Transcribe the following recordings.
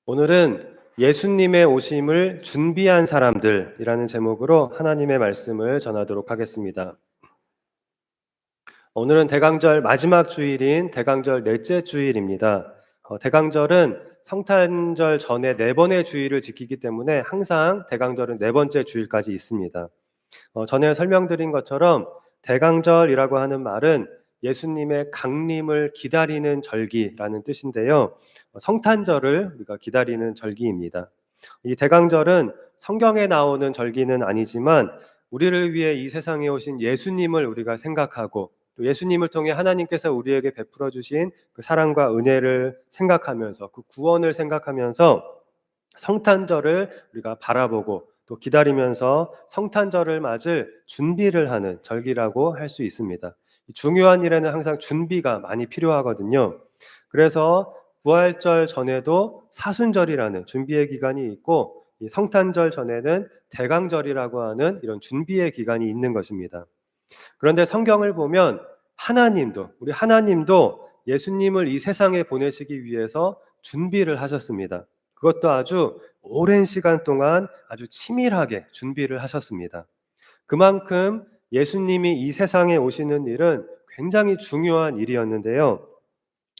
오늘은 예수님의 오심을 준비한 사람들이라는 제목으로 하나님의 말씀을 전하도록 하겠습니다. 오늘은 대강절 마지막 주일인 대강절 넷째 주일입니다. 대강절은 성탄절 전에 네 번의 주일을 지키기 때문에 항상 대강절은 네 번째 주일까지 있습니다. 전에 설명드린 것처럼 대강절이라고 하는 말은 예수님의 강림을 기다리는 절기라는 뜻인데요. 성탄절을 우리가 기다리는 절기입니다. 이 대강절은 성경에 나오는 절기는 아니지만 우리를 위해 이 세상에 오신 예수님을 우리가 생각하고 또 예수님을 통해 하나님께서 우리에게 베풀어 주신 그 사랑과 은혜를 생각하면서 그 구원을 생각하면서 성탄절을 우리가 바라보고 또 기다리면서 성탄절을 맞을 준비를 하는 절기라고 할 수 있습니다. 중요한 일에는 항상 준비가 많이 필요하거든요. 그래서 부활절 전에도 사순절이라는 준비의 기간이 있고 이 성탄절 전에는 대강절이라고 하는 이런 준비의 기간이 있는 것입니다. 그런데 성경을 보면 우리 하나님도 예수님을 이 세상에 보내시기 위해서 준비를 하셨습니다. 그것도 아주 오랜 시간 동안 아주 치밀하게 준비를 하셨습니다. 그만큼 예수님이 이 세상에 오시는 일은 굉장히 중요한 일이었는데요.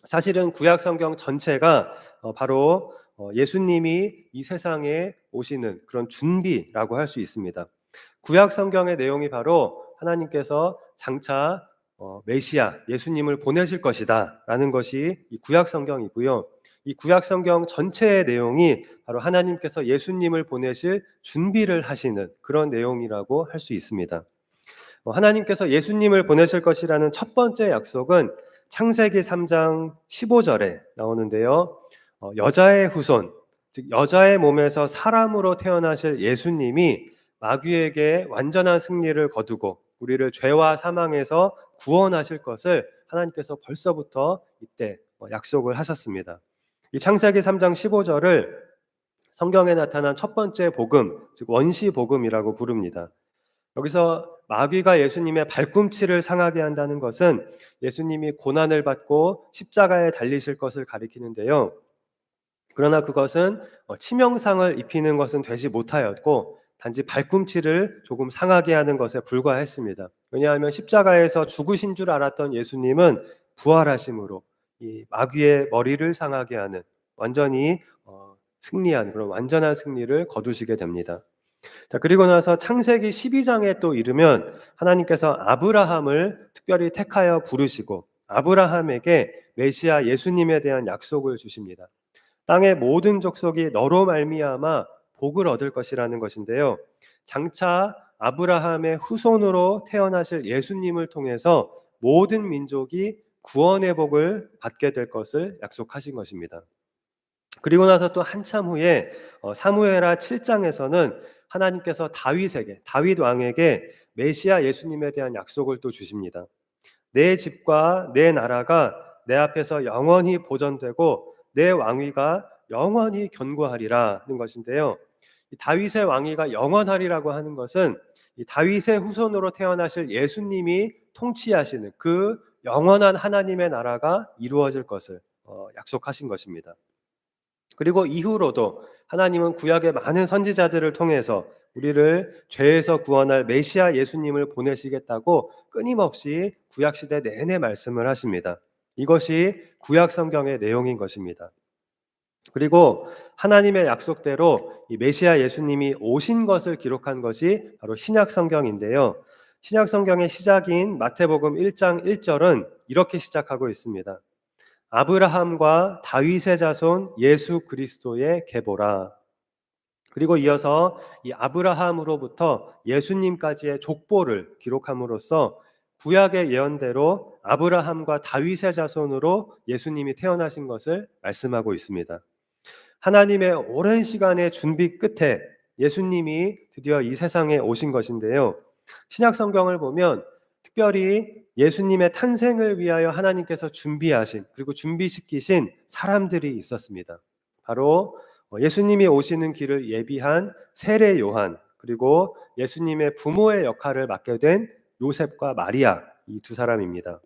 사실은 구약 성경 전체가 바로 예수님이 이 세상에 오시는 그런 준비라고 할 수 있습니다. 구약 성경의 내용이 바로 하나님께서 장차 메시아 예수님을 보내실 것이다라는 것이 이 구약 성경이고요. 이 구약 성경 전체의 내용이 바로 하나님께서 예수님을 보내실 준비를 하시는 그런 내용이라고 할 수 있습니다. 하나님께서 예수님을 보내실 것이라는 첫 번째 약속은 창세기 3장 15절에 나오는데요. 여자의 후손, 즉 여자의 몸에서 사람으로 태어나실 예수님이 마귀에게 완전한 승리를 거두고 우리를 죄와 사망에서 구원하실 것을 하나님께서 벌써부터 이때 약속을 하셨습니다. 이 창세기 3장 15절을 성경에 나타난 첫 번째 복음, 즉 원시 복음이라고 부릅니다. 여기서 마귀가 예수님의 발꿈치를 상하게 한다는 것은 예수님이 고난을 받고 십자가에 달리실 것을 가리키는데요. 그러나 그것은 치명상을 입히는 것은 되지 못하였고 단지 발꿈치를 조금 상하게 하는 것에 불과했습니다. 왜냐하면 십자가에서 죽으신 줄 알았던 예수님은 부활하심으로 이 마귀의 머리를 상하게 하는 완전히 승리한 그런 완전한 승리를 거두시게 됩니다. 자, 그리고 나서 창세기 12장에 또 이르면 하나님께서 아브라함을 특별히 택하여 부르시고 아브라함에게 메시아 예수님에 대한 약속을 주십니다. 땅의 모든 족속이 너로 말미암아 복을 얻을 것이라는 것인데요. 장차 아브라함의 후손으로 태어나실 예수님을 통해서 모든 민족이 구원의 복을 받게 될 것을 약속하신 것입니다. 그리고 나서 또 한참 후에 사무엘하 7장에서는 하나님께서 다윗 왕에게 메시아 예수님에 대한 약속을 또 주십니다. 내 집과 내 나라가 내 앞에서 영원히 보존되고 내 왕위가 영원히 견고하리라는 것인데요. 이 다윗의 왕위가 영원하리라고 하는 것은 이 다윗의 후손으로 태어나실 예수님이 통치하시는 그 영원한 하나님의 나라가 이루어질 것을 약속하신 것입니다. 그리고 이후로도 하나님은 구약의 많은 선지자들을 통해서 우리를 죄에서 구원할 메시아 예수님을 보내시겠다고 끊임없이 구약 시대 내내 말씀을 하십니다. 이것이 구약 성경의 내용인 것입니다. 그리고 하나님의 약속대로 이 메시아 예수님이 오신 것을 기록한 것이 바로 신약 성경인데요. 신약 성경의 시작인 마태복음 1장 1절은 이렇게 시작하고 있습니다. 아브라함과 다윗의 자손 예수 그리스도의 계보라. 그리고 이어서 이 아브라함으로부터 예수님까지의 족보를 기록함으로써 구약의 예언대로 아브라함과 다윗의 자손으로 예수님이 태어나신 것을 말씀하고 있습니다. 하나님의 오랜 시간의 준비 끝에 예수님이 드디어 이 세상에 오신 것인데요. 신약 성경을 보면 특별히 예수님의 탄생을 위하여 하나님께서 준비하신 그리고 준비시키신 사람들이 있었습니다. 바로 예수님이 오시는 길을 예비한 세례 요한, 그리고 예수님의 부모의 역할을 맡게 된 요셉과 마리아, 이 두 사람입니다.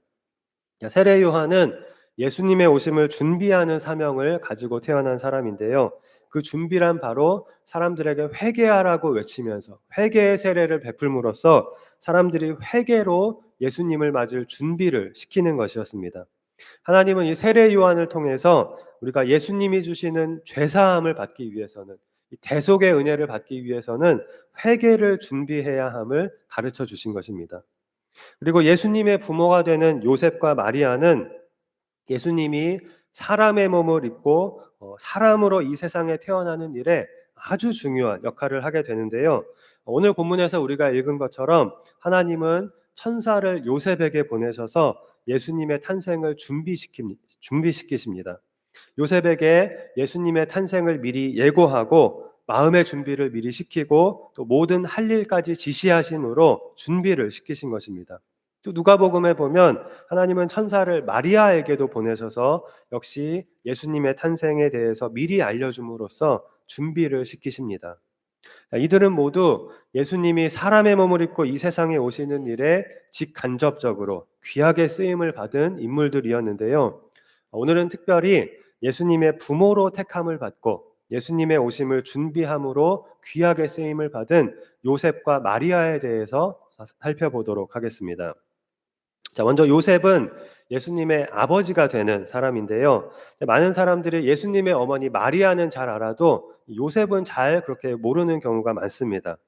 세례 요한은 예수님의 오심을 준비하는 사명을 가지고 태어난 사람인데요. 그 준비란 바로 사람들에게 회개하라고 외치면서 회개의 세례를 베풀므로써 사람들이 회개로 예수님을 맞을 준비를 시키는 것이었습니다. 하나님은 이 세례 요한을 통해서 우리가 예수님이 주시는 죄 사함을 받기 위해서는, 이 대속의 은혜를 받기 위해서는 회개를 준비해야 함을 가르쳐 주신 것입니다. 그리고 예수님의 부모가 되는 요셉과 마리아는 예수님이 사람의 몸을 입고 사람으로 이 세상에 태어나는 일에 아주 중요한 역할을 하게 되는데요. 오늘 본문에서 우리가 읽은 것처럼 하나님은 천사를 요셉에게 보내셔서 예수님의 탄생을 준비시키십니다. 요셉에게 예수님의 탄생을 미리 예고하고 마음의 준비를 미리 시키고 또 모든 할 일까지 지시하심으로 준비를 시키신 것입니다. 또 누가복음에 보면 하나님은 천사를 마리아에게도 보내셔서 역시 예수님의 탄생에 대해서 미리 알려줌으로써 준비를 시키십니다. 이들은 모두 예수님이 사람의 몸을 입고 이 세상에 오시는 일에 직간접적으로 귀하게 쓰임을 받은 인물들이었는데요. 오늘은 특별히 예수님의 부모로 택함을 받고 예수님의 오심을 준비함으로 귀하게 쓰임을 받은 요셉과 마리아에 대해서 살펴보도록 하겠습니다. 자, 먼저 요셉은 예수님의 아버지가 되는 사람인데요. 많은 사람들이 예수님의 어머니 마리아는 잘 알아도 요셉은 잘 그렇게 모르는 경우가 많습니다.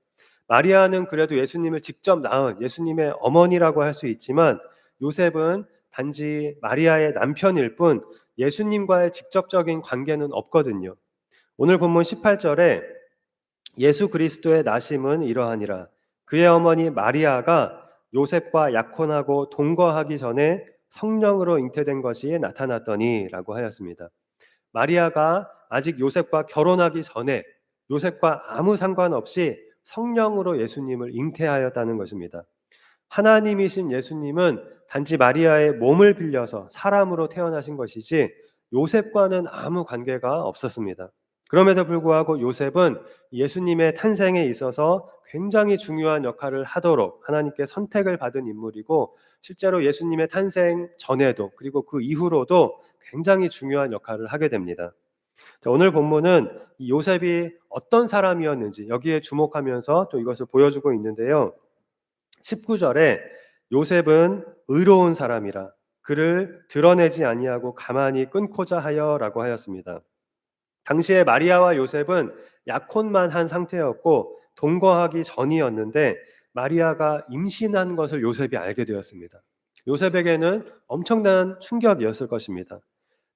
마리아는 그래도 예수님을 직접 낳은 예수님의 어머니라고 할 수 있지만 요셉은 단지 마리아의 남편일 뿐 예수님과의 직접적인 관계는 없거든요. 오늘 본문 18절에 예수 그리스도의 나심은 이러하니라. 그의 어머니 마리아가 요셉과 약혼하고 동거하기 전에 성령으로 잉태된 것이 나타났더니라고 하였습니다. 마리아가 아직 요셉과 결혼하기 전에 요셉과 아무 상관없이 성령으로 예수님을 잉태하였다는 것입니다. 하나님이신 예수님은 단지 마리아의 몸을 빌려서 사람으로 태어나신 것이지 요셉과는 아무 관계가 없었습니다. 그럼에도 불구하고 요셉은 예수님의 탄생에 있어서 굉장히 중요한 역할을 하도록 하나님께 선택을 받은 인물이고 실제로 예수님의 탄생 전에도 그리고 그 이후로도 굉장히 중요한 역할을 하게 됩니다. 자, 오늘 본문은 이 요셉이 어떤 사람이었는지 여기에 주목하면서 또 이것을 보여주고 있는데요. 19절에 요셉은 의로운 사람이라 그를 드러내지 아니하고 가만히 끊고자 하여라고 하였습니다. 당시에 마리아와 요셉은 약혼만 한 상태였고 동거하기 전이었는데 마리아가 임신한 것을 요셉이 알게 되었습니다. 요셉에게는 엄청난 충격이었을 것입니다.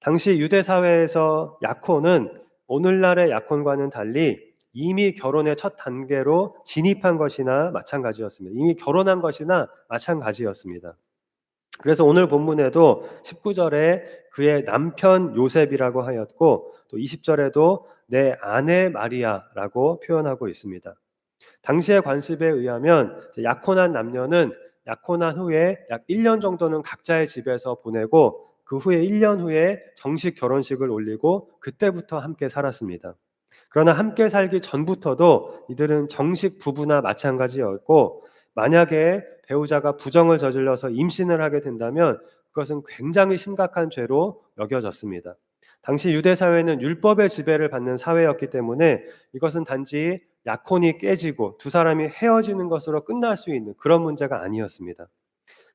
당시 유대 사회에서 약혼은 오늘날의 약혼과는 달리 이미 결혼의 첫 단계로 진입한 것이나 마찬가지였습니다. 이미 결혼한 것이나 마찬가지였습니다. 그래서 오늘 본문에도 19절에 그의 남편 요셉이라고 하였고 또 20절에도 내 아내 마리아라고 표현하고 있습니다. 당시의 관습에 의하면 약혼한 남녀는 약혼한 후에 약 1년 정도는 각자의 집에서 보내고 그 후에 1년 후에 정식 결혼식을 올리고 그때부터 함께 살았습니다. 그러나 함께 살기 전부터도 이들은 정식 부부나 마찬가지였고 만약에 배우자가 부정을 저질러서 임신을 하게 된다면 그것은 굉장히 심각한 죄로 여겨졌습니다. 당시 유대 사회는 율법의 지배를 받는 사회였기 때문에 이것은 단지 약혼이 깨지고 두 사람이 헤어지는 것으로 끝날 수 있는 그런 문제가 아니었습니다.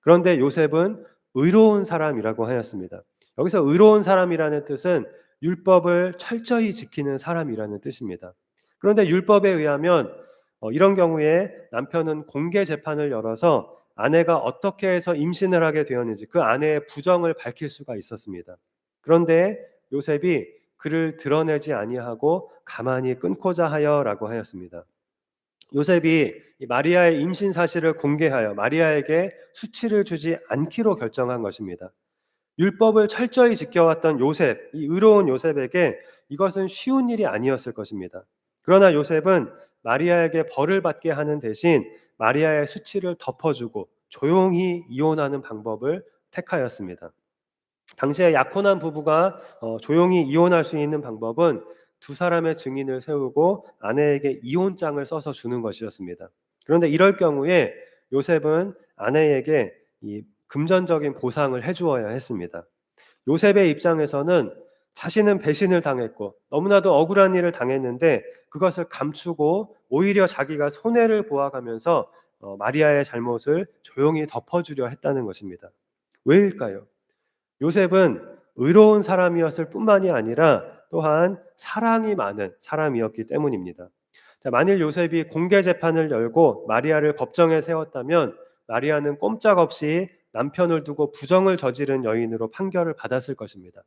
그런데 요셉은 의로운 사람이라고 하였습니다. 여기서 의로운 사람이라는 뜻은 율법을 철저히 지키는 사람이라는 뜻입니다. 그런데 율법에 의하면 이런 경우에 남편은 공개 재판을 열어서 아내가 어떻게 해서 임신을 하게 되었는지 그 아내의 부정을 밝힐 수가 있었습니다. 그런데 요셉이 그를 드러내지 아니하고 가만히 끊고자 하여라고 하였습니다. 요셉이 마리아의 임신 사실을 공개하여 마리아에게 수치를 주지 않기로 결정한 것입니다. 율법을 철저히 지켜왔던 요셉, 이 의로운 요셉에게 이것은 쉬운 일이 아니었을 것입니다. 그러나 요셉은 마리아에게 벌을 받게 하는 대신 마리아의 수치를 덮어주고 조용히 이혼하는 방법을 택하였습니다. 당시에 약혼한 부부가 조용히 이혼할 수 있는 방법은 두 사람의 증인을 세우고 아내에게 이혼장을 써서 주는 것이었습니다. 그런데 이럴 경우에 요셉은 아내에게 이 금전적인 보상을 해주어야 했습니다. 요셉의 입장에서는 자신은 배신을 당했고 너무나도 억울한 일을 당했는데 그것을 감추고 오히려 자기가 손해를 보아가면서 마리아의 잘못을 조용히 덮어주려 했다는 것입니다. 왜일까요? 요셉은 의로운 사람이었을 뿐만이 아니라 또한 사랑이 많은 사람이었기 때문입니다. 자, 만일 요셉이 공개 재판을 열고 마리아를 법정에 세웠다면 마리아는 꼼짝없이 남편을 두고 부정을 저지른 여인으로 판결을 받았을 것입니다.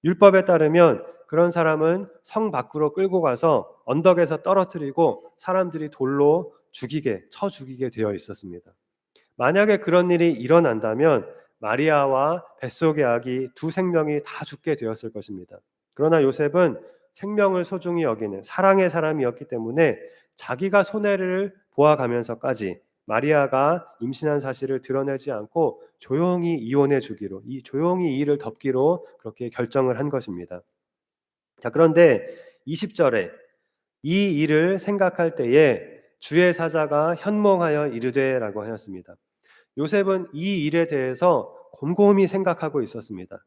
율법에 따르면 그런 사람은 성 밖으로 끌고 가서 언덕에서 떨어뜨리고 사람들이 돌로 쳐 죽이게 되어 있었습니다. 만약에 그런 일이 일어난다면 마리아와 뱃속의 아기 두 생명이 다 죽게 되었을 것입니다. 그러나 요셉은 생명을 소중히 여기는 사랑의 사람이었기 때문에 자기가 손해를 보아가면서까지 마리아가 임신한 사실을 드러내지 않고 조용히 이혼해 주기로, 이 조용히 이 일을 덮기로 그렇게 결정을 한 것입니다. 자, 그런데 20절에 이 일을 생각할 때에 주의 사자가 현몽하여 이르되라고 하였습니다. 요셉은 이 일에 대해서 곰곰이 생각하고 있었습니다.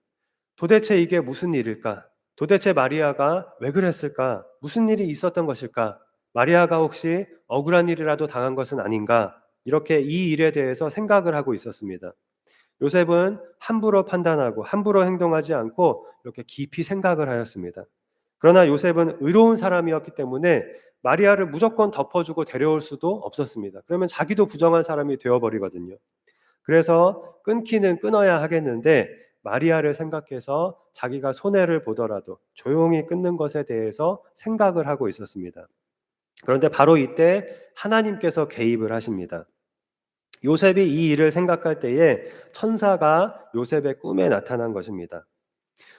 도대체 이게 무슨 일일까? 도대체 마리아가 왜 그랬을까? 무슨 일이 있었던 것일까? 마리아가 혹시 억울한 일이라도 당한 것은 아닌가? 이렇게 이 일에 대해서 생각을 하고 있었습니다. 요셉은 함부로 판단하고 함부로 행동하지 않고 이렇게 깊이 생각을 하였습니다. 그러나 요셉은 의로운 사람이었기 때문에 마리아를 무조건 덮어주고 데려올 수도 없었습니다. 그러면 자기도 부정한 사람이 되어버리거든요. 그래서 끊기는 끊어야 하겠는데 마리아를 생각해서 자기가 손해를 보더라도 조용히 끊는 것에 대해서 생각을 하고 있었습니다. 그런데 바로 이때 하나님께서 개입을 하십니다. 요셉이 이 일을 생각할 때에 천사가 요셉의 꿈에 나타난 것입니다.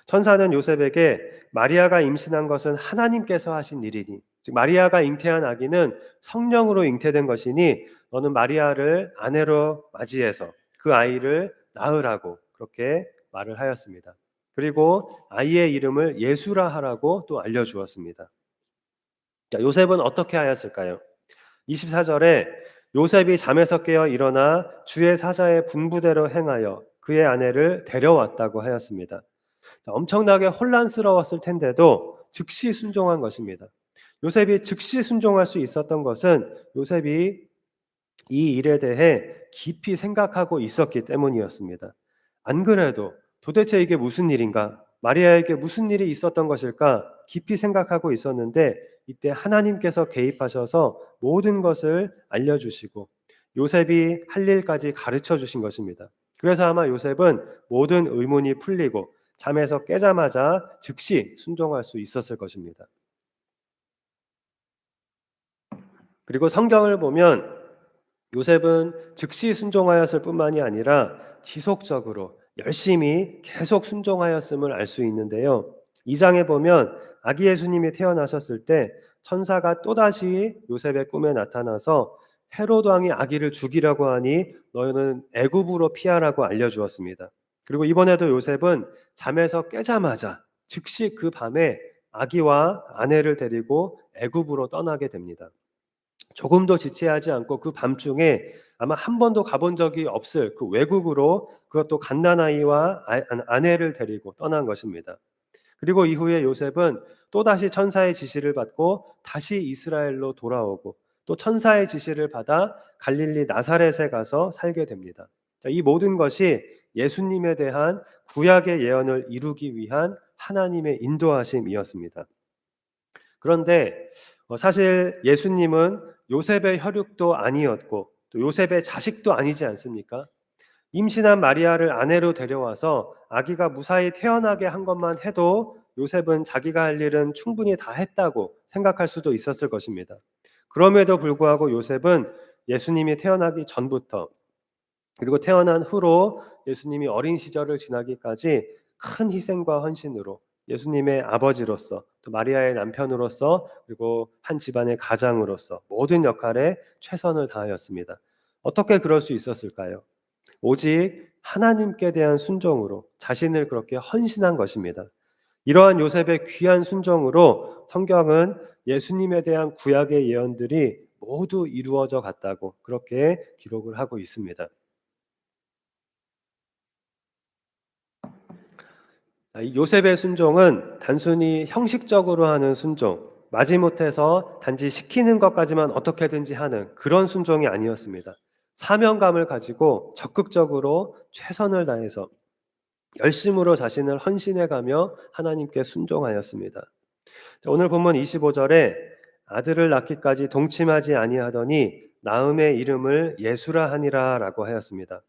천사는 요셉에게 마리아가 임신한 것은 하나님께서 하신 일이니, 즉 마리아가 잉태한 아기는 성령으로 잉태된 것이니 너는 마리아를 아내로 맞이해서 그 아이를 낳으라고 그렇게 말을 하였습니다. 그리고 아이의 이름을 예수라 하라고 또 알려주었습니다. 자, 요셉은 어떻게 하였을까요? 24절에 요셉이 잠에서 깨어 일어나 주의 사자의 분부대로 행하여 그의 아내를 데려왔다고 하였습니다. 자, 엄청나게 혼란스러웠을 텐데도 즉시 순종한 것입니다. 요셉이 즉시 순종할 수 있었던 것은 요셉이 이 일에 대해 깊이 생각하고 있었기 때문이었습니다. 안 그래도 도대체 이게 무슨 일인가? 마리아에게 무슨 일이 있었던 것일까? 깊이 생각하고 있었는데 이때 하나님께서 개입하셔서 모든 것을 알려주시고 요셉이 할 일까지 가르쳐 주신 것입니다. 그래서 아마 요셉은 모든 의문이 풀리고 잠에서 깨자마자 즉시 순종할 수 있었을 것입니다. 그리고 성경을 보면 요셉은 즉시 순종하였을 뿐만이 아니라 지속적으로 열심히 계속 순종하였음을 알 수 있는데요. 2장에 보면 아기 예수님이 태어나셨을 때 천사가 또다시 요셉의 꿈에 나타나서 헤롯 왕이 아기를 죽이려고 하니 너희는 애굽으로 피하라고 알려주었습니다. 그리고 이번에도 요셉은 잠에서 깨자마자 즉시 그 밤에 아기와 아내를 데리고 애굽으로 떠나게 됩니다. 조금도 지체하지 않고 그 밤중에 아마 한 번도 가본 적이 없을 그 외국으로 그것도 갓난아이와 아내를 데리고 떠난 것입니다. 그리고 이후에 요셉은 또다시 천사의 지시를 받고 다시 이스라엘로 돌아오고 또 천사의 지시를 받아 갈릴리 나사렛에 가서 살게 됩니다. 자, 이 모든 것이 예수님에 대한 구약의 예언을 이루기 위한 하나님의 인도하심이었습니다. 그런데 사실 예수님은 요셉의 혈육도 아니었고 또 요셉의 자식도 아니지 않습니까? 임신한 마리아를 아내로 데려와서 아기가 무사히 태어나게 한 것만 해도 요셉은 자기가 할 일은 충분히 다 했다고 생각할 수도 있었을 것입니다. 그럼에도 불구하고 요셉은 예수님이 태어나기 전부터 그리고 태어난 후로 예수님이 어린 시절을 지나기까지 큰 희생과 헌신으로 예수님의 아버지로서 또 마리아의 남편으로서 그리고 한 집안의 가장으로서 모든 역할에 최선을 다하였습니다. 어떻게 그럴 수 있었을까요? 오직 하나님께 대한 순종으로 자신을 그렇게 헌신한 것입니다. 이러한 요셉의 귀한 순종으로 성경은 예수님에 대한 구약의 예언들이 모두 이루어져 갔다고 그렇게 기록을 하고 있습니다. 이 요셉의 순종은 단순히 형식적으로 하는 순종, 마지못해서 단지 시키는 것까지만 어떻게든지 하는 그런 순종이 아니었습니다. 사명감을 가지고 적극적으로 최선을 다해서 열심으로 자신을 헌신해가며 하나님께 순종하였습니다. 오늘 본문 25절에 아들을 낳기까지 동침하지 아니하더니 나음의 이름을 예수라 하니라라고 하였습니다.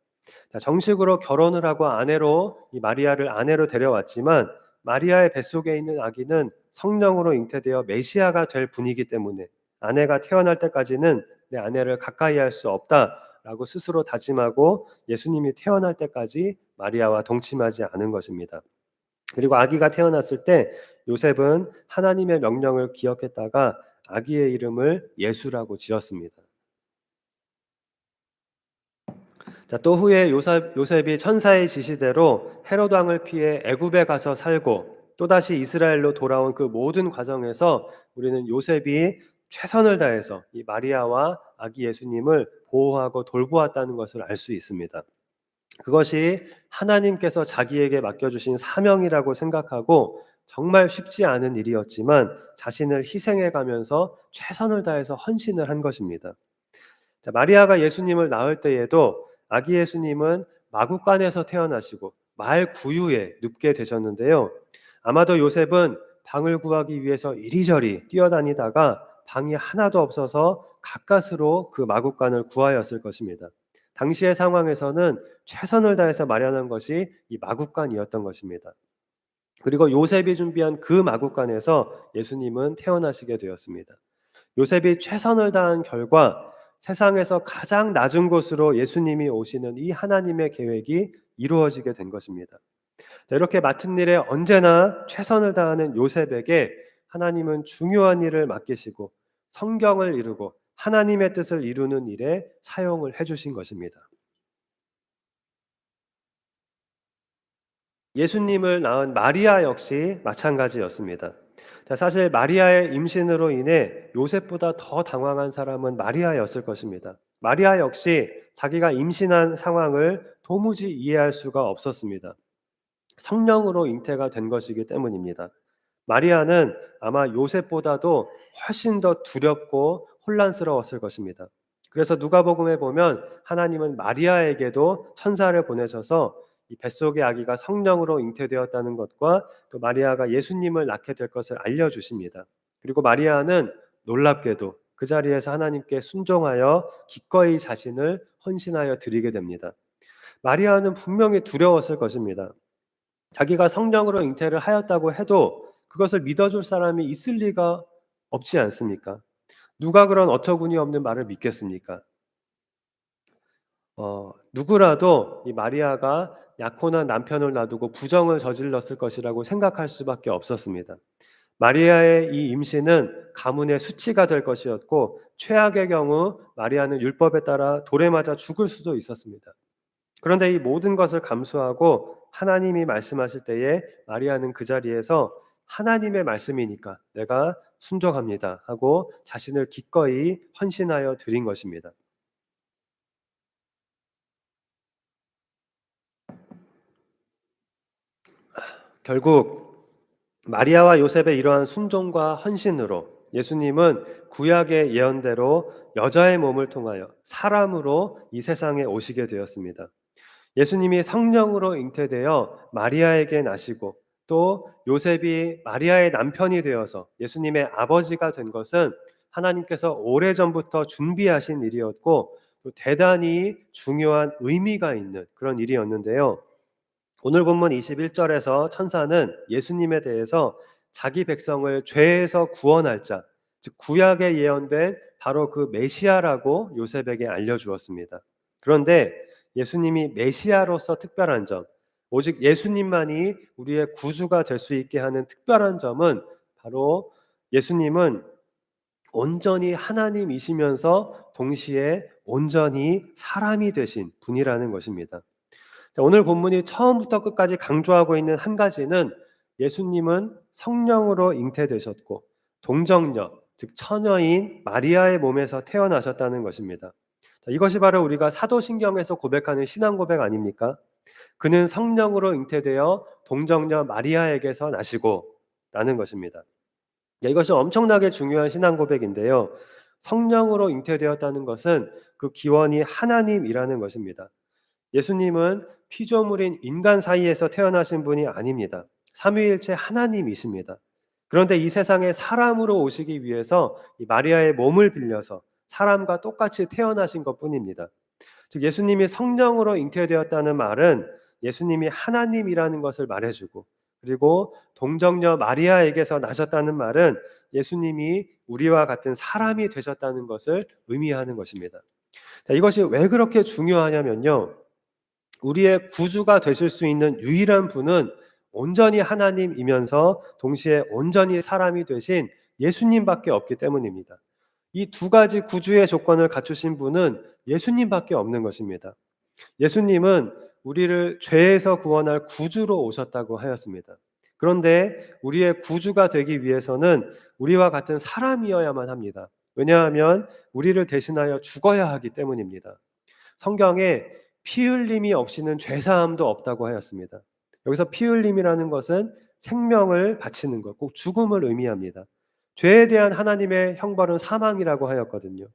자, 정식으로 결혼을 하고 아내로 이 마리아를 아내로 데려왔지만 마리아의 뱃속에 있는 아기는 성령으로 잉태되어 메시아가 될 분이기 때문에 아내가 태어날 때까지는 내 아내를 가까이 할 수 없다라고 스스로 다짐하고 예수님이 태어날 때까지 마리아와 동침하지 않은 것입니다. 그리고 아기가 태어났을 때 요셉은 하나님의 명령을 기억했다가 아기의 이름을 예수라고 지었습니다. 자, 또 후에 요셉이 천사의 지시대로 헤롯 왕을 피해 애굽에 가서 살고 또다시 이스라엘로 돌아온 그 모든 과정에서 우리는 요셉이 최선을 다해서 이 마리아와 아기 예수님을 보호하고 돌보았다는 것을 알 수 있습니다. 그것이 하나님께서 자기에게 맡겨주신 사명이라고 생각하고 정말 쉽지 않은 일이었지만 자신을 희생해 가면서 최선을 다해서 헌신을 한 것입니다. 자, 마리아가 예수님을 낳을 때에도 아기 예수님은 마구간에서 태어나시고 말 구유에 눕게 되셨는데요. 아마도 요셉은 방을 구하기 위해서 이리저리 뛰어다니다가 방이 하나도 없어서 가까스로 그 마구간을 구하였을 것입니다. 당시의 상황에서는 최선을 다해서 마련한 것이 이 마구간이었던 것입니다. 그리고 요셉이 준비한 그 마구간에서 예수님은 태어나시게 되었습니다. 요셉이 최선을 다한 결과 세상에서 가장 낮은 곳으로 예수님이 오시는 이 하나님의 계획이 이루어지게 된 것입니다. 이렇게 맡은 일에 언제나 최선을 다하는 요셉에게 하나님은 중요한 일을 맡기시고 성경을 이루고 하나님의 뜻을 이루는 일에 사용을 해주신 것입니다. 예수님을 낳은 마리아 역시 마찬가지였습니다. 자, 사실 마리아의 임신으로 인해 요셉보다 더 당황한 사람은 마리아였을 것입니다. 마리아 역시 자기가 임신한 상황을 도무지 이해할 수가 없었습니다. 성령으로 잉태가 된 것이기 때문입니다. 마리아는 아마 요셉보다도 훨씬 더 두렵고 혼란스러웠을 것입니다. 그래서 누가복음에 보면 하나님은 마리아에게도 천사를 보내셔서 이 뱃속의 아기가 성령으로 잉태되었다는 것과 또 마리아가 예수님을 낳게 될 것을 알려주십니다. 그리고 마리아는 놀랍게도 그 자리에서 하나님께 순종하여 기꺼이 자신을 헌신하여 드리게 됩니다. 마리아는 분명히 두려웠을 것입니다. 자기가 성령으로 잉태를 하였다고 해도 그것을 믿어줄 사람이 있을 리가 없지 않습니까? 누가 그런 어처구니 없는 말을 믿겠습니까? 누구라도 이 마리아가 약혼한 남편을 놔두고 부정을 저질렀을 것이라고 생각할 수밖에 없었습니다. 마리아의 이 임신은 가문의 수치가 될 것이었고 최악의 경우 마리아는 율법에 따라 돌에 맞아 죽을 수도 있었습니다. 그런데 이 모든 것을 감수하고 하나님이 말씀하실 때에 마리아는 그 자리에서 하나님의 말씀이니까 내가 순종합니다 하고 자신을 기꺼이 헌신하여 드린 것입니다. 결국 마리아와 요셉의 이러한 순종과 헌신으로 예수님은 구약의 예언대로 여자의 몸을 통하여 사람으로 이 세상에 오시게 되었습니다. 예수님이 성령으로 잉태되어 마리아에게 나시고 또 요셉이 마리아의 남편이 되어서 예수님의 아버지가 된 것은 하나님께서 오래전부터 준비하신 일이었고 또 대단히 중요한 의미가 있는 그런 일이었는데요. 오늘 본문 21절에서 천사는 예수님에 대해서 자기 백성을 죄에서 구원할 자, 즉 구약에 예언된 바로 그 메시아라고 요셉에게 알려주었습니다. 그런데 예수님이 메시아로서 특별한 점, 오직 예수님만이 우리의 구주가 될 수 있게 하는 특별한 점은 바로 예수님은 온전히 하나님이시면서 동시에 온전히 사람이 되신 분이라는 것입니다. 오늘 본문이 처음부터 끝까지 강조하고 있는 한 가지는 예수님은 성령으로 잉태되셨고 동정녀, 즉 처녀인 마리아의 몸에서 태어나셨다는 것입니다. 이것이 바로 우리가 사도신경에서 고백하는 신앙 고백 아닙니까? 그는 성령으로 잉태되어 동정녀 마리아에게서 나시고 라는 것입니다. 이것이 엄청나게 중요한 신앙 고백인데요. 성령으로 잉태되었다는 것은 그 기원이 하나님이라는 것입니다. 예수님은 피조물인 인간 사이에서 태어나신 분이 아닙니다. 삼위일체 하나님이십니다. 그런데 이 세상에 사람으로 오시기 위해서 이 마리아의 몸을 빌려서 사람과 똑같이 태어나신 것뿐입니다. 즉 예수님이 성령으로 잉태되었다는 말은 예수님이 하나님이라는 것을 말해주고, 그리고 동정녀 마리아에게서 나셨다는 말은 예수님이 우리와 같은 사람이 되셨다는 것을 의미하는 것입니다. 자, 이것이 왜 그렇게 중요하냐면요. 우리의 구주가 되실 수 있는 유일한 분은 온전히 하나님이면서 동시에 온전히 사람이 되신 예수님밖에 없기 때문입니다. 이 두 가지 구주의 조건을 갖추신 분은 예수님밖에 없는 것입니다. 예수님은 우리를 죄에서 구원할 구주로 오셨다고 하였습니다. 그런데 우리의 구주가 되기 위해서는 우리와 같은 사람이어야만 합니다. 왜냐하면 우리를 대신하여 죽어야 하기 때문입니다. 성경에 피 흘림이 없이는 죄 사함도 없다고 하였습니다. 여기서 피 흘림이라는 것은 생명을 바치는 것, 꼭 죽음을 의미합니다. 죄에 대한 하나님의 형벌은 사망이라고 하였거든요.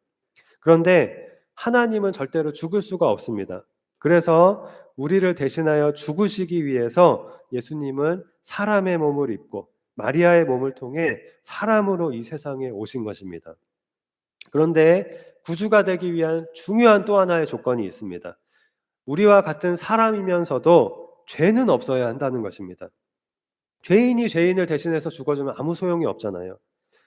그런데 하나님은 절대로 죽을 수가 없습니다. 그래서 우리를 대신하여 죽으시기 위해서 예수님은 사람의 몸을 입고 마리아의 몸을 통해 사람으로 이 세상에 오신 것입니다. 그런데 구주가 되기 위한 중요한 또 하나의 조건이 있습니다. 우리와 같은 사람이면서도 죄는 없어야 한다는 것입니다. 죄인이 죄인을 대신해서 죽어주면 아무 소용이 없잖아요.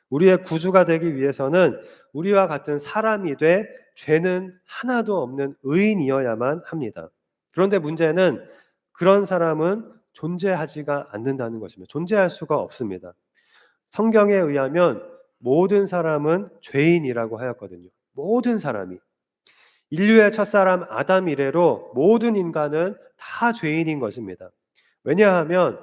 우리의 구주가 되기 위해서는 우리와 같은 사람이 돼 죄는 하나도 없는 의인이어야만 합니다. 그런데 문제는 그런 사람은 존재하지가 않는다는 것입니다. 존재할 수가 없습니다. 성경에 의하면 모든 사람은 죄인이라고 하였거든요. 모든 사람이. 인류의 첫사람 아담 이래로 모든 인간은 다 죄인인 것입니다. 왜냐하면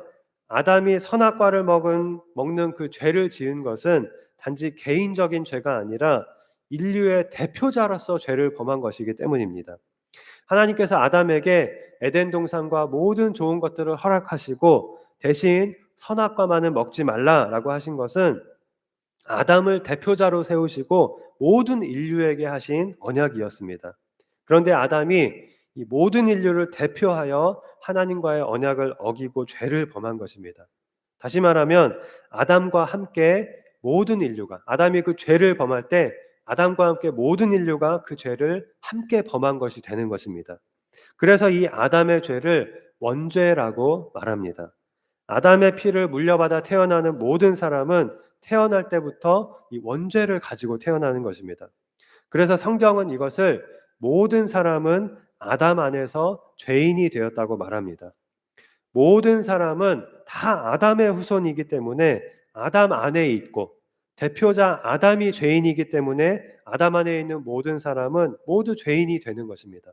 아담이 선악과를 먹는 그 죄를 지은 것은 단지 개인적인 죄가 아니라 인류의 대표자로서 죄를 범한 것이기 때문입니다. 하나님께서 아담에게 에덴 동산과 모든 좋은 것들을 허락하시고 대신 선악과만은 먹지 말라라고 하신 것은 아담을 대표자로 세우시고 모든 인류에게 하신 언약이었습니다. 그런데 아담이 이 모든 인류를 대표하여 하나님과의 언약을 어기고 죄를 범한 것입니다. 다시 말하면 아담과 함께 모든 인류가, 아담이 그 죄를 범할 때 아담과 함께 모든 인류가 그 죄를 함께 범한 것이 되는 것입니다. 그래서 이 아담의 죄를 원죄라고 말합니다. 아담의 피를 물려받아 태어나는 모든 사람은 태어날 때부터 이 원죄를 가지고 태어나는 것입니다. 그래서 성경은 이것을 모든 사람은 아담 안에서 죄인이 되었다고 말합니다. 모든 사람은 다 아담의 후손이기 때문에 아담 안에 있고, 대표자 아담이 죄인이기 때문에 아담 안에 있는 모든 사람은 모두 죄인이 되는 것입니다.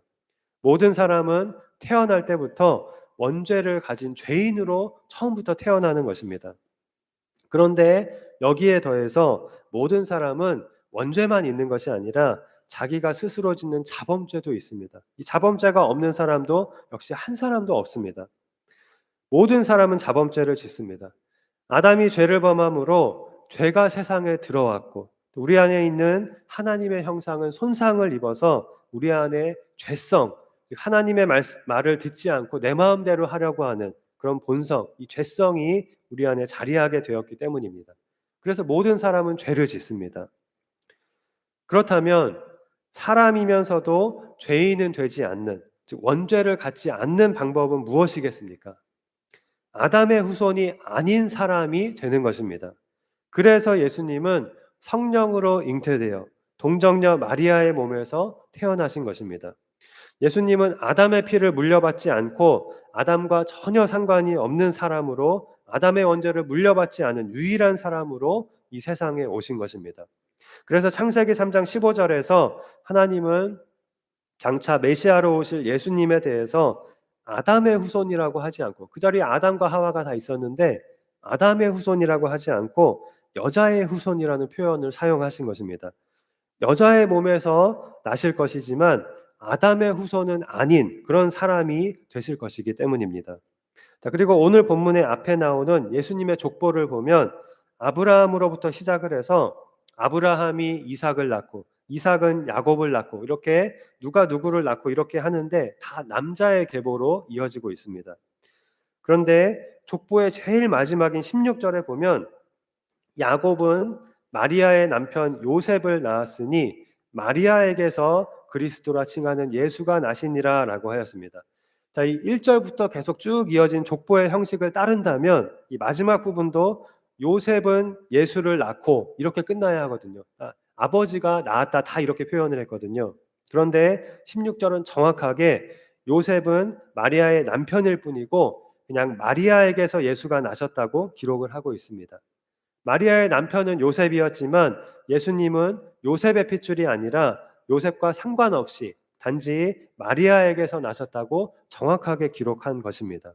모든 사람은 태어날 때부터 원죄를 가진 죄인으로 처음부터 태어나는 것입니다. 그런데 여기에 더해서 모든 사람은 원죄만 있는 것이 아니라 자기가 스스로 짓는 자범죄도 있습니다. 이 자범죄가 없는 사람도 역시 한 사람도 없습니다. 모든 사람은 자범죄를 짓습니다. 아담이 죄를 범함으로 죄가 세상에 들어왔고, 우리 안에 있는 하나님의 형상은 손상을 입어서 우리 안에 죄성, 하나님의 말을 듣지 않고 내 마음대로 하려고 하는 그런 본성, 이 죄성이 우리 안에 자리하게 되었기 때문입니다. 그래서 모든 사람은 죄를 짓습니다. 그렇다면 사람이면서도 죄인은 되지 않는, 즉 원죄를 갖지 않는 방법은 무엇이겠습니까? 아담의 후손이 아닌 사람이 되는 것입니다. 그래서 예수님은 성령으로 잉태되어 동정녀 마리아의 몸에서 태어나신 것입니다. 예수님은 아담의 피를 물려받지 않고 아담과 전혀 상관이 없는 사람으로, 아담의 원죄를 물려받지 않은 유일한 사람으로 이 세상에 오신 것입니다. 그래서 창세기 3장 15절에서 하나님은 장차 메시아로 오실 예수님에 대해서 아담의 후손이라고 하지 않고, 그 자리에 아담과 하와가 다 있었는데 아담의 후손이라고 하지 않고 여자의 후손이라는 표현을 사용하신 것입니다. 여자의 몸에서 나실 것이지만 아담의 후손은 아닌 그런 사람이 되실 것이기 때문입니다. 자, 그리고 오늘 본문의 앞에 나오는 예수님의 족보를 보면 아브라함으로부터 시작을 해서 아브라함이 이삭을 낳고 이삭은 야곱을 낳고 이렇게 누가 누구를 낳고 이렇게 하는데 다 남자의 계보로 이어지고 있습니다. 그런데 족보의 제일 마지막인 16절에 보면 야곱은 마리아의 남편 요셉을 낳았으니 마리아에게서 그리스도라 칭하는 예수가 나시니라라고 하였습니다. 자, 이 1절부터 계속 쭉 이어진 족보의 형식을 따른다면 이 마지막 부분도 요셉은 예수를 낳고 이렇게 끝나야 하거든요. 아버지가 낳았다 다 이렇게 표현을 했거든요. 그런데 16절은 정확하게 요셉은 마리아의 남편일 뿐이고 그냥 마리아에게서 예수가 나셨다고 기록을 하고 있습니다. 마리아의 남편은 요셉이었지만 예수님은 요셉의 핏줄이 아니라 요셉과 상관없이 단지 마리아에게서 나셨다고 정확하게 기록한 것입니다.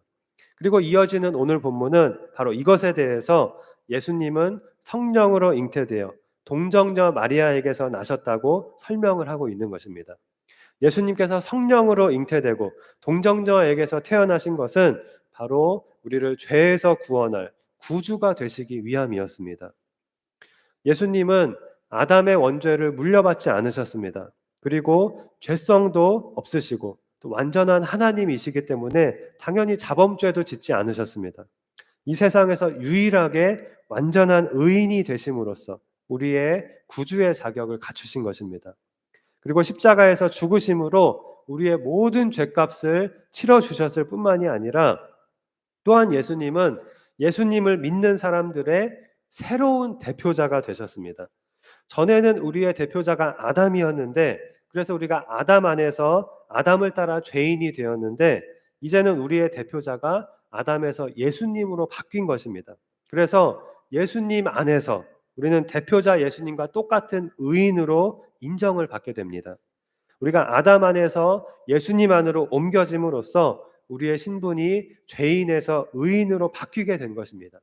그리고 이어지는 오늘 본문은 바로 이것에 대해서 예수님은 성령으로 잉태되어 동정녀 마리아에게서 나셨다고 설명을 하고 있는 것입니다. 예수님께서 성령으로 잉태되고 동정녀에게서 태어나신 것은 바로 우리를 죄에서 구원할 구주가 되시기 위함이었습니다. 예수님은 아담의 원죄를 물려받지 않으셨습니다. 그리고 죄성도 없으시고 또 완전한 하나님이시기 때문에 당연히 자범죄도 짓지 않으셨습니다. 이 세상에서 유일하게 완전한 의인이 되심으로써 우리의 구주의 자격을 갖추신 것입니다. 그리고 십자가에서 죽으심으로 우리의 모든 죄값을 치러 주셨을 뿐만이 아니라 또한 예수님은 예수님을 믿는 사람들의 새로운 대표자가 되셨습니다. 전에는 우리의 대표자가 아담이었는데 그래서 우리가 아담 안에서 아담을 따라 죄인이 되었는데 이제는 우리의 대표자가 아담에서 예수님으로 바뀐 것입니다. 그래서 예수님 안에서 우리는 대표자 예수님과 똑같은 의인으로 인정을 받게 됩니다. 우리가 아담 안에서 예수님 안으로 옮겨짐으로써 우리의 신분이 죄인에서 의인으로 바뀌게 된 것입니다.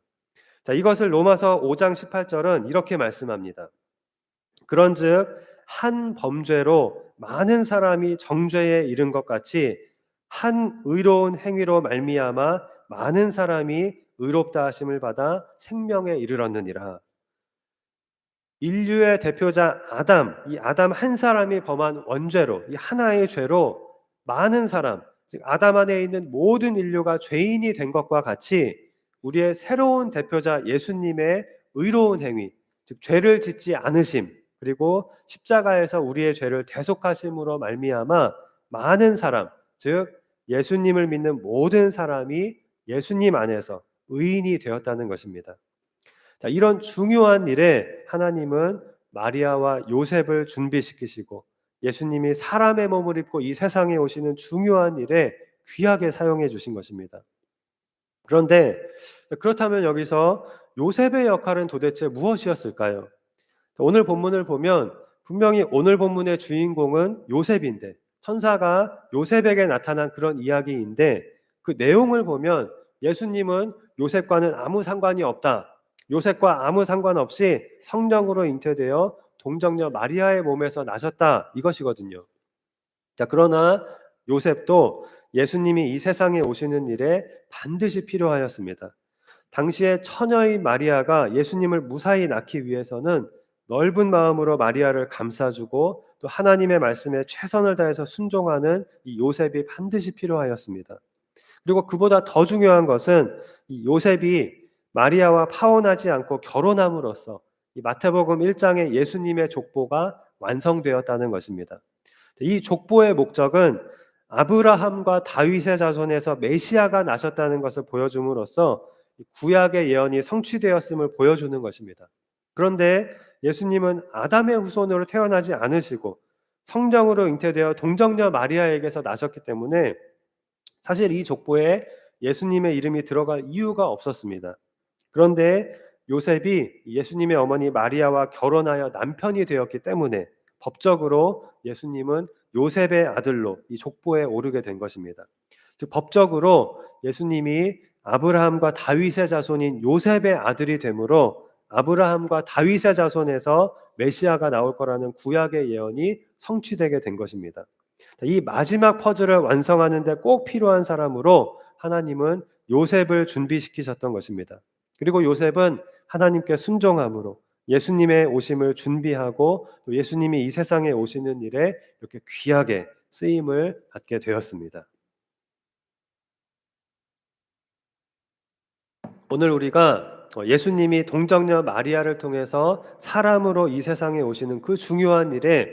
자, 이것을 로마서 5장 18절은 이렇게 말씀합니다. 그런즉 한 범죄로 많은 사람이 정죄에 이른 것 같이 한 의로운 행위로 말미암아 많은 사람이 의롭다 하심을 받아 생명에 이르렀느니라. 인류의 대표자 아담, 이 아담 한 사람이 범한 원죄로, 이 하나의 죄로 많은 사람, 즉 아담 안에 있는 모든 인류가 죄인이 된 것과 같이 우리의 새로운 대표자 예수님의 의로운 행위, 즉 죄를 짓지 않으심, 그리고 십자가에서 우리의 죄를 대속하심으로 말미암아 많은 사람, 즉 예수님을 믿는 모든 사람이 예수님 안에서 의인이 되었다는 것입니다. 자, 이런 중요한 일에 하나님은 마리아와 요셉을 준비시키시고 예수님이 사람의 몸을 입고 이 세상에 오시는 중요한 일에 귀하게 사용해 주신 것입니다. 그런데 그렇다면 여기서 요셉의 역할은 도대체 무엇이었을까요? 오늘 본문을 보면 분명히 오늘 본문의 주인공은 요셉인데 천사가 요셉에게 나타난 그런 이야기인데 그 내용을 보면 예수님은 요셉과는 아무 상관이 없다. 요셉과 아무 상관없이 성령으로 잉태되어 동정녀 마리아의 몸에서 나셨다. 이것이거든요. 자, 그러나 요셉도 예수님이 이 세상에 오시는 일에 반드시 필요하였습니다. 당시에 처녀인 마리아가 예수님을 무사히 낳기 위해서는 넓은 마음으로 마리아를 감싸주고 또 하나님의 말씀에 최선을 다해서 순종하는 이 요셉이 반드시 필요하였습니다. 그리고 그보다 더 중요한 것은 이 요셉이 마리아와 파혼하지 않고 결혼함으로써 이 마태복음 1장의 예수님의 족보가 완성되었다는 것입니다. 이 족보의 목적은 아브라함과 다윗의 자손에서 메시아가 나셨다는 것을 보여줌으로써 구약의 예언이 성취되었음을 보여주는 것입니다. 그런데 예수님은 아담의 후손으로 태어나지 않으시고 성령으로 잉태되어 동정녀 마리아에게서 나셨기 때문에 사실 이 족보에 예수님의 이름이 들어갈 이유가 없었습니다. 그런데 요셉이 예수님의 어머니 마리아와 결혼하여 남편이 되었기 때문에 법적으로 예수님은 요셉의 아들로 이 족보에 오르게 된 것입니다. 즉 법적으로 예수님이 아브라함과 다윗의 자손인 요셉의 아들이 되므로 아브라함과 다윗의 자손에서 메시아가 나올 거라는 구약의 예언이 성취되게 된 것입니다. 이 마지막 퍼즐을 완성하는 데 꼭 필요한 사람으로 하나님은 요셉을 준비시키셨던 것입니다. 그리고 요셉은 하나님께 순종함으로 예수님의 오심을 준비하고 또 예수님이 이 세상에 오시는 일에 이렇게 귀하게 쓰임을 받게 되었습니다. 오늘 우리가 예수님이 동정녀 마리아를 통해서 사람으로 이 세상에 오시는 그 중요한 일에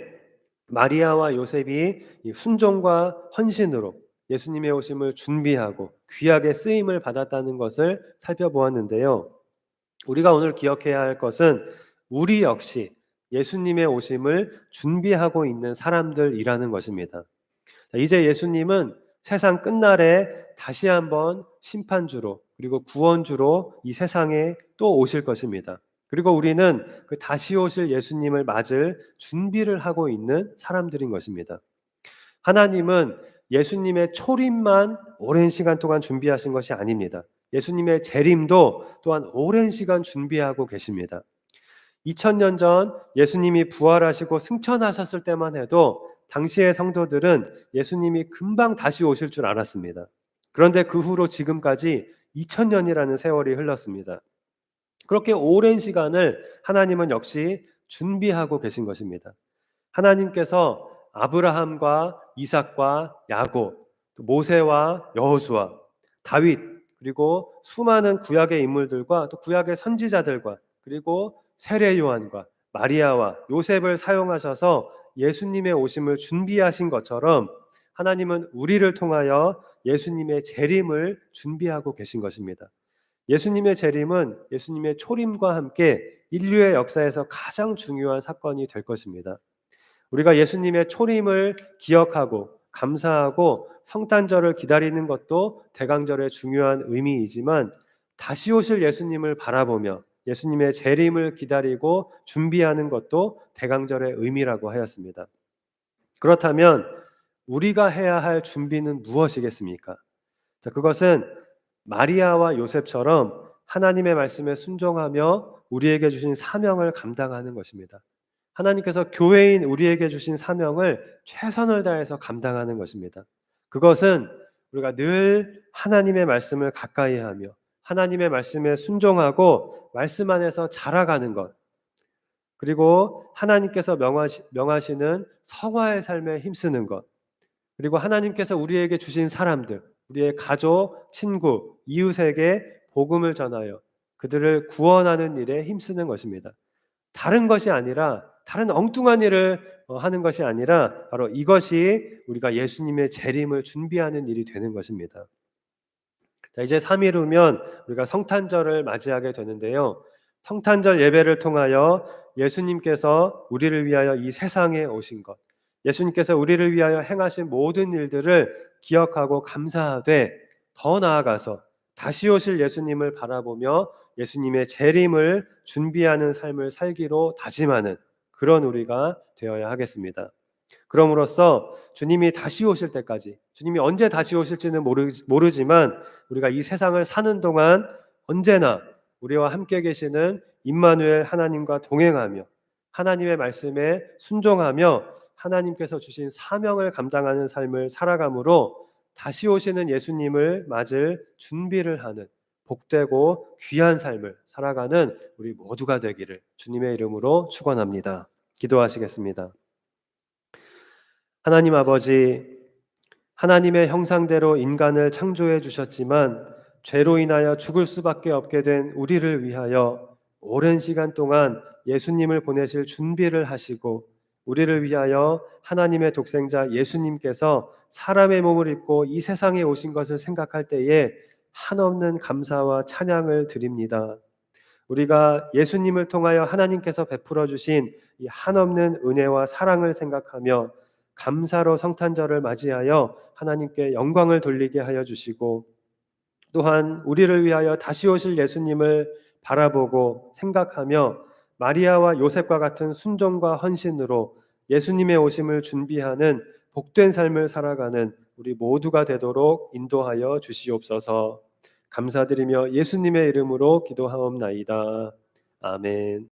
마리아와 요셉이 이 순종과 헌신으로 예수님의 오심을 준비하고 귀하게 쓰임을 받았다는 것을 살펴보았는데요. 우리가 오늘 기억해야 할 것은 우리 역시 예수님의 오심을 준비하고 있는 사람들이라는 것입니다. 이제 예수님은 세상 끝날에 다시 한번 심판주로 그리고 구원주로 이 세상에 또 오실 것입니다. 그리고 우리는 그 다시 오실 예수님을 맞을 준비를 하고 있는 사람들인 것입니다. 하나님은 예수님의 초림만 오랜 시간 동안 준비하신 것이 아닙니다. 예수님의 재림도 또한 오랜 시간 준비하고 계십니다. 2000년 전 예수님이 부활하시고 승천하셨을 때만 해도 당시의 성도들은 예수님이 금방 다시 오실 줄 알았습니다. 그런데 그 후로 지금까지 2000년이라는 세월이 흘렀습니다. 그렇게 오랜 시간을 하나님은 역시 준비하고 계신 것입니다. 하나님께서 아브라함과 이삭과 야곱, 또 모세와 여호수아, 다윗, 그리고 수많은 구약의 인물들과 또 구약의 선지자들과 그리고 세례 요한과 마리아와 요셉을 사용하셔서 예수님의 오심을 준비하신 것처럼 하나님은 우리를 통하여 예수님의 재림을 준비하고 계신 것입니다. 예수님의 재림은 예수님의 초림과 함께 인류의 역사에서 가장 중요한 사건이 될 것입니다. 우리가 예수님의 초림을 기억하고 감사하고 성탄절을 기다리는 것도 대강절의 중요한 의미이지만 다시 오실 예수님을 바라보며 예수님의 재림을 기다리고 준비하는 것도 대강절의 의미라고 하였습니다. 그렇다면 우리가 해야 할 준비는 무엇이겠습니까? 자, 그것은 마리아와 요셉처럼 하나님의 말씀에 순종하며 우리에게 주신 사명을 감당하는 것입니다. 하나님께서 교회인 우리에게 주신 사명을 최선을 다해서 감당하는 것입니다. 그것은 우리가 늘 하나님의 말씀을 가까이 하며 하나님의 말씀에 순종하고 말씀 안에서 자라가는 것, 그리고 하나님께서 명하시는 성화의 삶에 힘쓰는 것, 그리고 하나님께서 우리에게 주신 사람들, 우리의 가족, 친구, 이웃에게 복음을 전하여 그들을 구원하는 일에 힘쓰는 것입니다. 다른 것이 아니라 다른 엉뚱한 일을 하는 것이 아니라 바로 이것이 우리가 예수님의 재림을 준비하는 일이 되는 것입니다. 자, 이제 3일 후면 우리가 성탄절을 맞이하게 되는데요. 성탄절 예배를 통하여 예수님께서 우리를 위하여 이 세상에 오신 것, 예수님께서 우리를 위하여 행하신 모든 일들을 기억하고 감사하되 더 나아가서 다시 오실 예수님을 바라보며 예수님의 재림을 준비하는 삶을 살기로 다짐하는 그런 우리가 되어야 하겠습니다. 그럼으로써 주님이 다시 오실 때까지, 주님이 언제 다시 오실지는 모르지만 우리가 이 세상을 사는 동안 언제나 우리와 함께 계시는 임마누엘 하나님과 동행하며 하나님의 말씀에 순종하며 하나님께서 주신 사명을 감당하는 삶을 살아감으로 다시 오시는 예수님을 맞을 준비를 하는 복되고 귀한 삶을 살아가는 우리 모두가 되기를 주님의 이름으로 축원합니다. 기도하시겠습니다. 하나님 아버지, 하나님의 형상대로 인간을 창조해 주셨지만 죄로 인하여 죽을 수밖에 없게 된 우리를 위하여 오랜 시간 동안 예수님을 보내실 준비를 하시고 우리를 위하여 하나님의 독생자 예수님께서 사람의 몸을 입고 이 세상에 오신 것을 생각할 때에 한없는 감사와 찬양을 드립니다. 우리가 예수님을 통하여 하나님께서 베풀어 주신 이 한없는 은혜와 사랑을 생각하며 감사로 성탄절을 맞이하여 하나님께 영광을 돌리게 하여 주시고 또한 우리를 위하여 다시 오실 예수님을 바라보고 생각하며 마리아와 요셉과 같은 순종과 헌신으로 예수님의 오심을 준비하는 복된 삶을 살아가는 우리 모두가 되도록 인도하여 주시옵소서. 감사드리며 예수님의 이름으로 기도하옵나이다. 아멘.